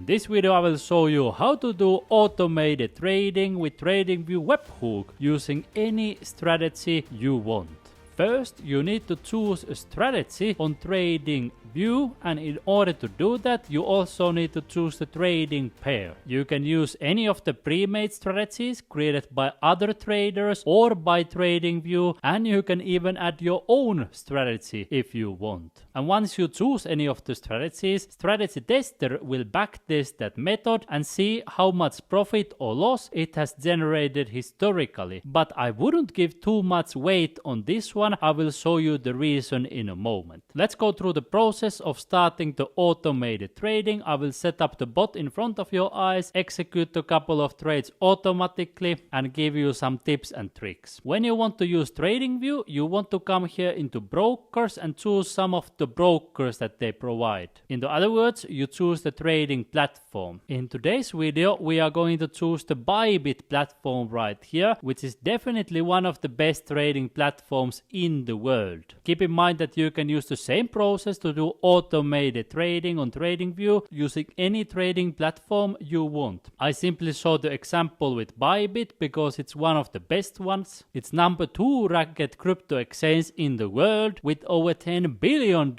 In this video I will show you how to do automated trading with TradingView Webhook using any strategy you want. First, you need to choose a strategy on TradingView, and in order to do that, you also need to choose the trading pair. You can use any of the pre-made strategies created by other traders or by TradingView, and you can even add your own strategy if you want. And once you choose any of the strategies, Strategy Tester will backtest that method and see how much profit or loss it has generated historically. But I wouldn't give too much weight on this one. I will show you the reason in a moment. Let's go through the process of starting the automated trading. I will set up the bot in front of your eyes, execute a couple of trades automatically, and give you some tips and tricks. When you want to use TradingView, you want to come here into brokers and choose some of the brokers that they provide. In other words, you choose the trading platform. In today's video, we are going to choose the BYBIT platform right here, which is definitely one of the best trading platforms in the world. Keep in mind that you can use the same process to do automated trading on TradingView using any trading platform you want. I simply showed the example with BYBIT because it's one of the best ones. It's number 2 ranked crypto exchange in the world with over $10 billion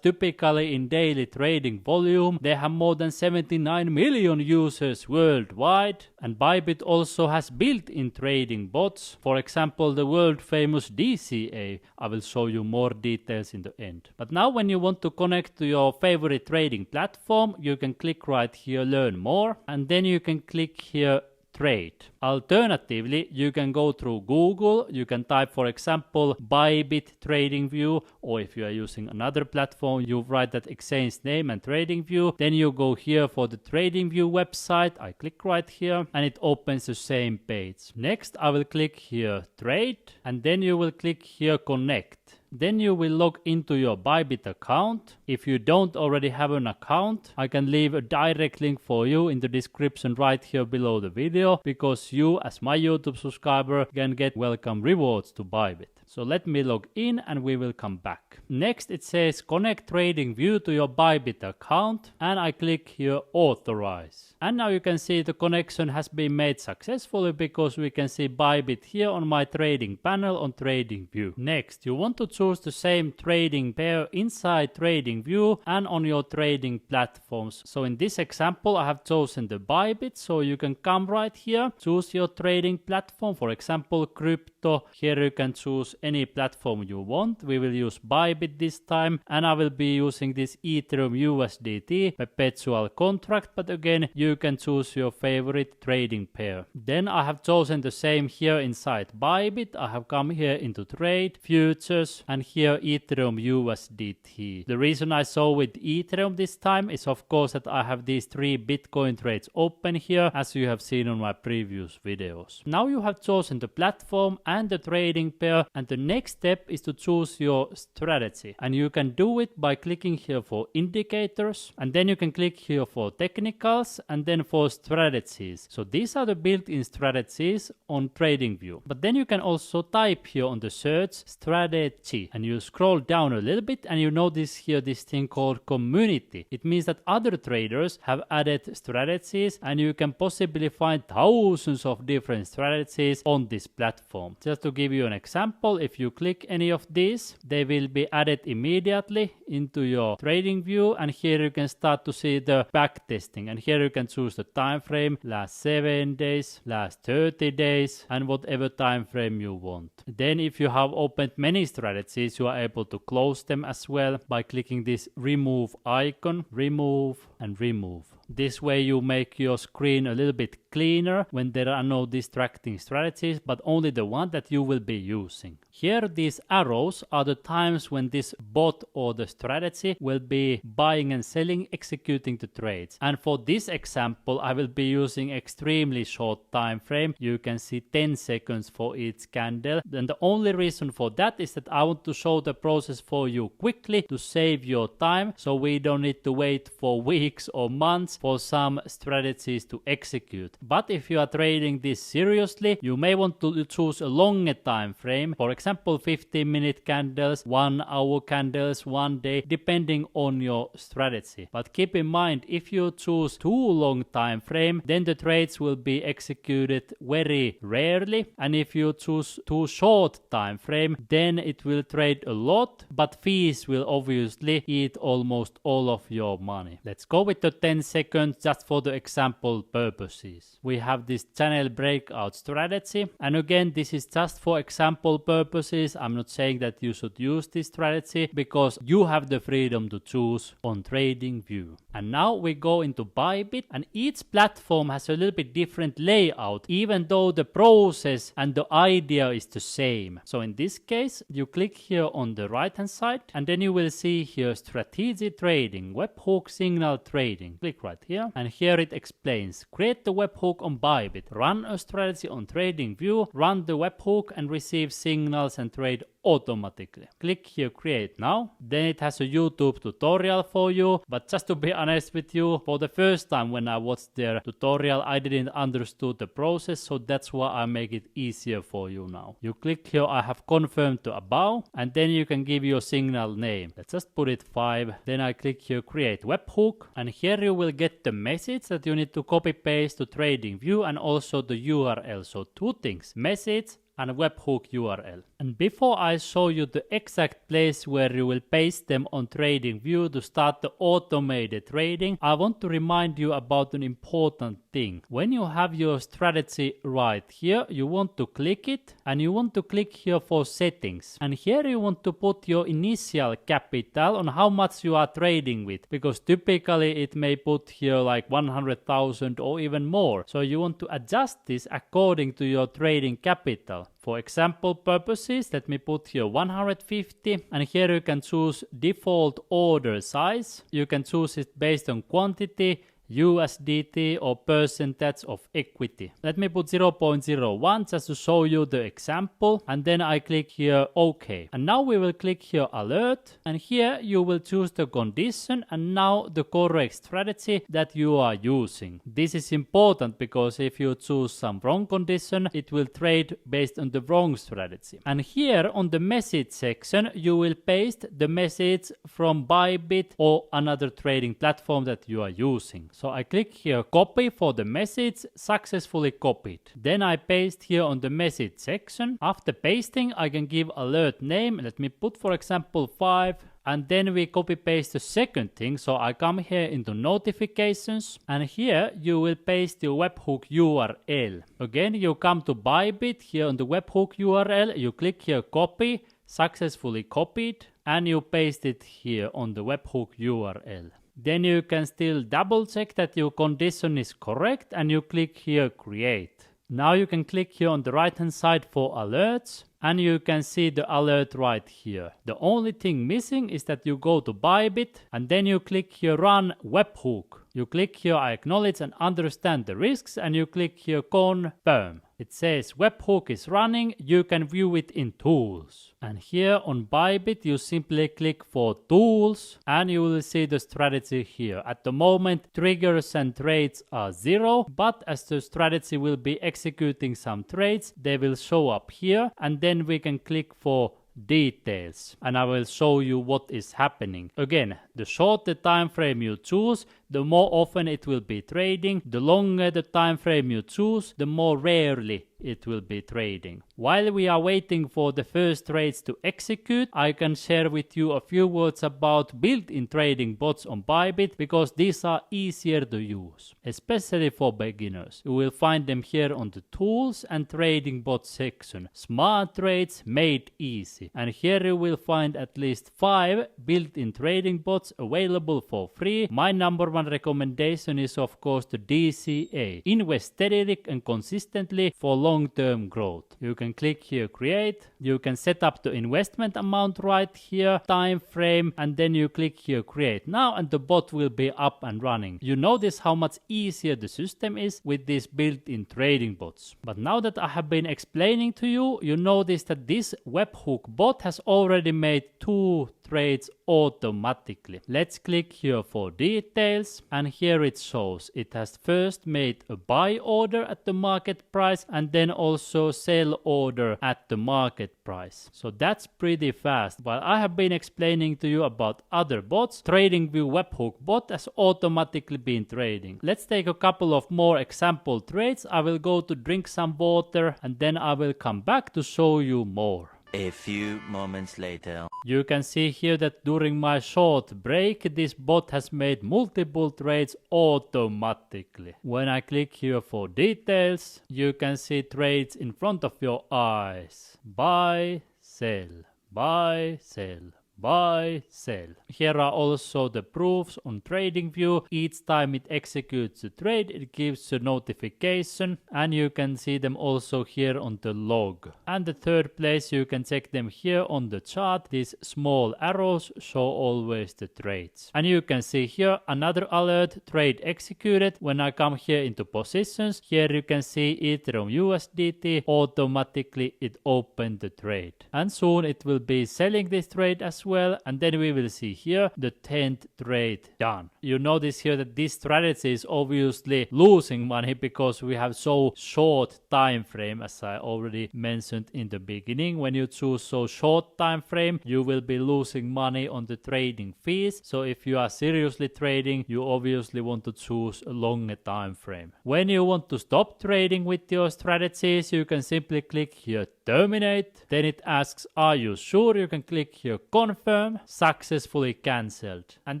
typically in daily trading volume. They have more than 79 million users worldwide, and BYBIT also has built-in trading bots. For example, the world famous DCA. I will show you more details in the end. But now when you want to connect to your favorite trading platform, you can click right here, learn more, and then you can click here, trade. Alternatively, you can go through Google, you can type for example BYBIT TradingView, or if you are using another platform, you write that exchange name and TradingView, then you go here for the TradingView website. I click right here and it opens the same page. Next I will click here trade, and then you will click here connect. Then you will log into your BYBIT account. If you don't already have an account, I can leave a direct link for you in the description right here below the video, because you as my YouTube subscriber can get welcome rewards to BYBIT. So let me log in and we will come back. Next it says connect TradingView to your BYBIT account, and I click here authorize. And now you can see the connection has been made successfully because we can see BYBIT here on my trading panel on TradingView. Next, you want to choose the same trading pair inside TradingView and on your trading platforms. So in this example I have chosen the BYBIT, so you can come right here, choose your trading platform, for example crypto. Here you can choose any platform you want. We will use BYBIT this time, and I will be using this Ethereum USDT perpetual contract, but again you can choose your favorite trading pair. Then I have chosen the same here inside BYBIT. I have come here into trade, futures, and here Ethereum USDT. The reason I saw with Ethereum this time is of course that I have these 3 Bitcoin trades open here, as you have seen on my previous videos. Now you have chosen the platform and the trading pair, and the next step is to choose your strategy, and you can do it by clicking here for indicators, and then you can click here for technicals, and then for strategies. So these are the built-in strategies on TradingView. But then you can also type here on the search strategy, and you scroll down a little bit and you notice here this thing called community. It means that other traders have added strategies, and you can possibly find thousands of different strategies on this platform. Just to give you an example, if you click any of these, they will be added immediately into your TradingView, and here you can start to see the backtesting, and here you can choose the time frame, last 7 days, last 30 days, and whatever time frame you want. Then if you have opened many strategies, you are able to close them as well by clicking this remove icon, remove and remove. This way you make your screen a little bit cleaner when there are no distracting strategies, but only the one that you will be using. Here these arrows are the times when this bot or the strategy will be buying and selling, executing the trades. And for this example I will be using extremely short time frame. You can see 10 seconds for each candle. Then the only reason for that is that I want want to show the process for you quickly to save your time, so we don't need to wait for weeks or months for some strategies to execute. But if you are trading this seriously, you may want to choose a longer time frame, for example 15-minute candles, 1-hour candles, 1 day, depending on your strategy. But keep in mind, if you choose too long time frame, then the trades will be executed very rarely, and if you choose too short time frame, then it will trade a lot, but fees will obviously eat almost all of your money. Let's go with the 10 seconds just for the example purposes. We have this channel breakout strategy, and again this is just for example purposes. I'm not saying that you should use this strategy because you have the freedom to choose on TradingView. And now we go into BYBIT, and each platform has a little bit different layout, even though the process and the idea is the same. So in this case, you click here on the right hand side, and then you will see here strategy trading, webhook signal trading. Click right here, and here it explains: create the webhook on BYBIT, run a strategy on TradingView, run the webhook and receive signals and trade automatically. Click here create now. Then it has a YouTube tutorial for you, but just to be honest with you, for the first time when I watched their tutorial, I didn't understood the process, so that's why I make it easier for you now. You click here I have confirmed to above, and then you can give your signal name. Let's just put it 5. Then I click here create webhook, and here you will get the message that you need to copy paste to TradingView and also the URL. So 2 things: message and webhook URL. And before I show you the exact place where you will paste them on TradingView to start the automated trading, I want to remind you about an important thing. When you have your strategy right here, you want to click it, and you want to click here for settings. And here you want to put your initial capital on how much you are trading with, because typically it may put here like 100,000 or even more. So you want to adjust this according to your trading capital. For example purposes, let me put here 150, and here you can choose default order size. You can choose it based on quantity, USDT or percentage of equity. Let me put 0.01 just to show you the example, and then I click here OK. And now we will click here alert, and here you will choose the condition and now the correct strategy that you are using. This is important because if you choose some wrong condition, it will trade based on the wrong strategy. And here on the message section, you will paste the message from BYBIT or another trading platform that you are using. So I click here copy for the message, successfully copied. Then I paste here on the message section. After pasting, I can give alert name. Let me put for example 5. And then we copy paste the second thing. So I come here into notifications, and here you will paste your webhook URL. Again, you come to BYBIT here on the webhook URL. You click here copy, successfully copied, and you paste it here on the webhook URL. Then you can still double check that your condition is correct, and you click here create. Now you can click here on the right hand side for alerts, and you can see the alert right here. The only thing missing is that you go to BYBIT, and then you click here run webhook. You click here I acknowledge and understand the risks, and you click here confirm. It says webhook is running, you can view it in tools. And here on BYBIT you simply click for tools, and you will see the strategy here. At the moment triggers and trades are 0, but as the strategy will be executing some trades, they will show up here, and then we can click for details, and I will show you what is happening. Again, the shorter time frame you choose, the more often it will be trading. The longer the time frame you choose, the more rarely it will be trading. While we are waiting for the first trades to execute, I can share with you a few words about built-in trading bots on BYBIT, because these are easier to use, especially for beginners. You will find them here on the tools and trading bots section. Smart trades made easy. And here you will find at least 5 built-in trading bots available for free. My number 1 recommendation is of course the DCA. Invest steadily and consistently for long-term growth. You can click here create, you can set up the investment amount right here, time frame, and then you click here create now, and the bot will be up and running. You notice how much easier the system is with these built-in trading bots. But now that I have been explaining to you, you notice that this Webhook bot has already made 2 trades automatically. Let's click here for details, and here it shows it has first made a buy order at the market price and then also sell order at the market price. So that's pretty fast. While I have been explaining to you about other bots, TradingView Webhook bot has automatically been trading. Let's take a couple of more example trades. I will go to drink some water and then I will come back to show you more. A few moments later. You can see here that during my short break, this bot has made multiple trades automatically. When I click here for details, you can see trades in front of your eyes. Buy, sell, buy, sell, buy, sell. Here are also the proofs on TradingView. Each time it executes a trade, it gives a notification, and you can see them also here on the log. And the third place, you can check them here on the chart. These small arrows show always the trades. And you can see here another alert, trade executed. When I come here into positions, here you can see Ethereum USDT, automatically it opened the trade. And soon it will be selling this trade as well, and then we will see here the 10th trade done. You notice here that this strategy is obviously losing money because we have so short time frame, as I already mentioned in the beginning. When you choose so short time frame, you will be losing money on the trading fees. So if you are seriously trading, you obviously want to choose a longer time frame. When you want to stop trading with your strategies, you can simply click here terminate. Then it asks, are you sure? You can click here confirm, successfully cancelled. And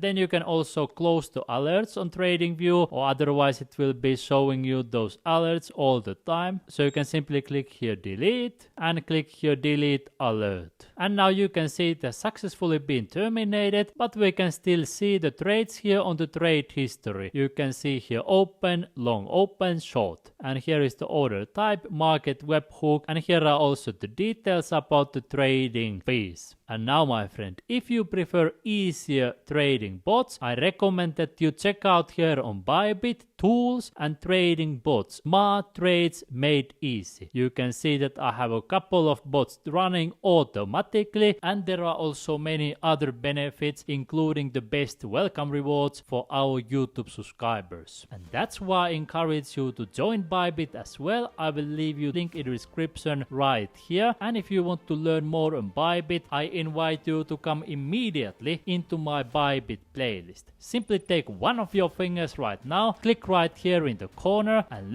then you can also close the alerts on TradingView, or otherwise it will be showing you those alerts all the time. So you can simply click here delete and click here delete alert. And now you can see it has successfully been terminated, but we can still see the trades here on the trade history. You can see here open, long, open, short. And here is the order type, market, webhook, and here are also the details about the trading fees. And now my friend, if you prefer easier trading bots, I recommend that you check out here on BYBIT tools and trading bots. Smart trades made easy. You can see that I have a couple of bots running automatically, and there are also many other benefits, including the best welcome rewards for our YouTube subscribers. And that's why I encourage you to join BYBIT as well. I will leave you a link in the description right here. And if you want to learn more on BYBIT, I invite you to come immediately into my BYBIT playlist. Simply take one of your fingers right now, click right here in the corner and